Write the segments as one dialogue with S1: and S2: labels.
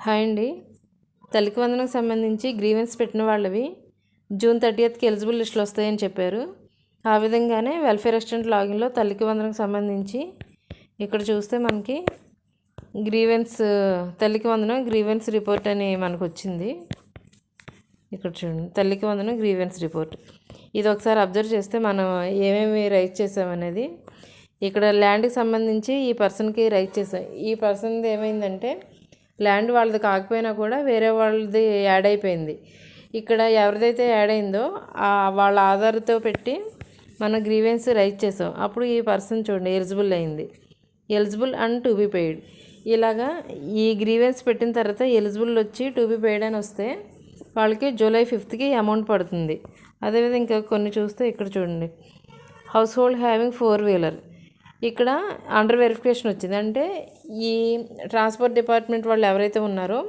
S1: Hi అండి. తల్లికి వందనకు సంబంధించి గ్రీవెన్స్ పెట్టిన వాళ్ళవి జూన్ 30కి ఎలిజిబుల్ లిస్టులు వస్తాయని చెప్పారు. ఆ విధంగానే వెల్ఫేర్ అసిస్టెంట్ లాగిన్లో తల్లికి వందనకు సంబంధించి ఇక్కడ చూస్తే మనకి గ్రీవెన్స్ తల్లికి వందనం గ్రీవెన్స్ రిపోర్ట్ అని మనకు వచ్చింది. ఇక్కడ చూడండి, తల్లికి వందనం గ్రీవెన్స్ రిపోర్ట్. ఇది ఒకసారి అబ్జర్వ్ చేస్తే మనం ఏమేమి రైట్ చేసామనేది ఇక్కడ ల్యాండ్కి సంబంధించి ఈ పర్సన్కి రైట్ చేసాం. ఈ పర్సన్ది ఏమైందంటే ల్యాండ్ వాళ్ళది కాకపోయినా కూడా వేరే వాళ్ళది యాడ్ అయిపోయింది. ఇక్కడ ఎవరిదైతే యాడ్ అయిందో వాళ్ళ ఆధార్తో పెట్టి మనం గ్రీవెన్స్ రైట్ చేసాం. అప్పుడు ఈ పర్సన్ చూడండి ఎలిజిబుల్ అయింది. Eligible and to be paid. ఇలాగా ఈ గ్రీవెన్స్ పెట్టిన తర్వాత ఎలిజిబుల్ వచ్చి టు బి పెయిడ్ అని వస్తే వాళ్ళకి జూలై 5కి అమౌంట్ పడుతుంది. అదేవిధంగా ఇంకా కొన్ని చూస్తే ఇక్కడ చూడండి, హౌస్ హోల్డ్ హ్యావింగ్ 4-వీలర్. ఇక్కడ అండర్ వెరిఫికేషన్ వచ్చింది. అంటే ఈ ట్రాన్స్పోర్ట్ డిపార్ట్మెంట్ వాళ్ళు ఎవరైతే ఉన్నారో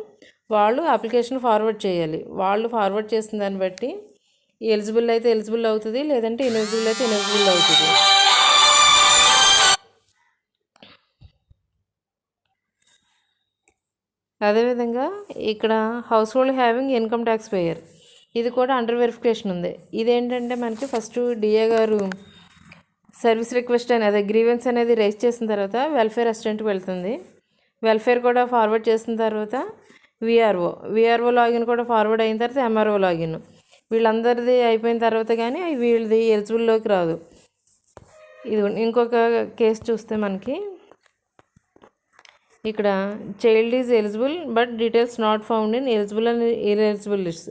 S1: వాళ్ళు అప్లికేషన్ ఫార్వర్డ్ చేయాలి. వాళ్ళు ఫార్వర్డ్ చేసిన దాన్ని బట్టి ఎలిజిబుల్ అయితే ఎలిజిబుల్ అవుతుంది, లేదంటే ఇనెలిజిబుల్ అయితే ఇనెలిజిబుల్ అవుతుంది. అదేవిధంగా ఇక్కడ house hold having income tax payer, ఇది కూడా అండర్ వెరిఫికేషన్ ఉంది. ఇదేంటంటే మనకి ఫస్ట్ డిఏ గారు సర్వీస్ రిక్వెస్ట్ అనేది గ్రీవెన్స్ అనేది రైజ్ చేసిన తర్వాత వెల్ఫేర్ అసిస్టెంట్కి వెళ్తుంది. వెల్ఫేర్ కూడా ఫార్వర్డ్ చేసిన తర్వాత విఆర్ఓ లాగిన్ కూడా ఫార్వర్డ్ అయిన తర్వాత ఎంఆర్ఓ లాగిన్, వీళ్ళందరిది అయిపోయిన తర్వాత కానీ వీళ్ళది ఎలిజిబుల్లోకి రాదు. ఇది ఇంకొక కేసు చూస్తే మనకి ఇక్కడ child is eligible but details not found in eligible and ineligible list.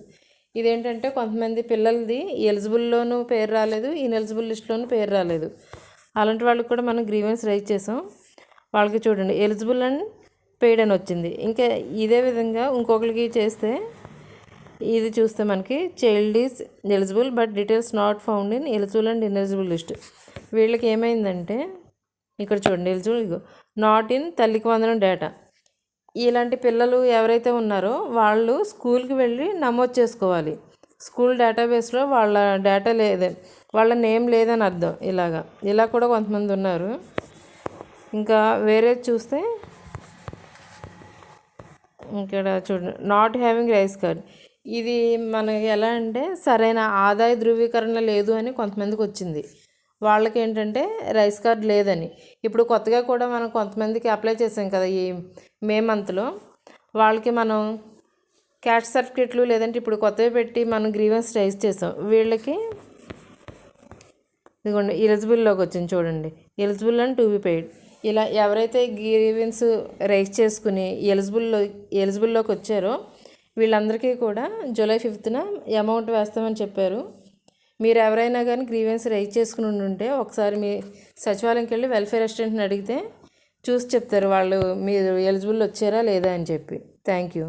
S1: ఇదేంటంటే కొంతమంది పిల్లలది ఎలిజిబుల్లోనూ పేరు రాలేదు, ఇన్ఎలిజిబుల్ లిస్ట్లోనూ పేరు రాలేదు. అలాంటి వాళ్ళకి కూడా మనం గ్రీవెన్స్ రైజ్ చేసాం. వాళ్ళకి చూడండి ఎలిజిబుల్ అండ్ పెయిడ్ అని వచ్చింది. ఇంకా ఇదే విధంగా ఇంకొకరికి చేస్తే ఇది చూస్తే మనకి child is eligible but details not found in eligible and ineligible list. వీళ్ళకి ఏమైందంటే ఇక్కడ చూడండి ఎలిజిబుల్ నాట్ ఇన్ తల్లికి వందనం డేటా. ఇలాంటి పిల్లలు ఎవరైతే ఉన్నారో వాళ్ళు స్కూల్కి వెళ్ళి నమోదు చేసుకోవాలి. స్కూల్ డేటాబేస్లో వాళ్ళ డేటా లేదు, వాళ్ళ నేమ్ లేదని అర్థం. ఇలా కూడా కొంతమంది ఉన్నారు. ఇంకా వేరేది చూస్తే ఇక్కడ చూడండి నాట్ హ్యావింగ్ రైస్ కార్డ్. ఇది మనకి ఎలా అంటే సరైన ఆదాయ ధృవీకరణ లేదు అని కొంతమందికి వచ్చింది. వాళ్ళకి ఏంటంటే రైస్ కార్డ్ లేదని. ఇప్పుడు కొత్తగా కూడా మనం కొంతమందికి అప్లై చేసాం కదా ఈ మే మంత్లో, వాళ్ళకి మనం క్యాస్ట్ సర్టిఫికేట్లు లేదంటే ఇప్పుడు కొత్తవి పెట్టి మనం గ్రీవెన్స్ రైజ్ చేసాం. వీళ్ళకి ఇదిగోండి ఎలిజిబుల్లోకి వచ్చింది చూడండి, eligible and to be paid. ఇలా ఎవరైతే గ్రీవెన్స్ రైజ్ చేసుకుని ఎలిజిబుల్లోకి వచ్చారో వీళ్ళందరికీ కూడా జూలై 5న అమౌంట్ వేస్తామని చెప్పారు. మీరు ఎవరైనా కానీ గ్రీవెన్స్ రైజ్ చేసుకుని ఉంటే ఒకసారి మీ సచివాలయంకి వెళ్ళి వెల్ఫేర్ అసిస్టెంట్ని అడిగితే చూసి చెప్తారు వాళ్ళు మీరు ఎలిజిబుల్ వచ్చారా లేదా అని చెప్పి. Thank you.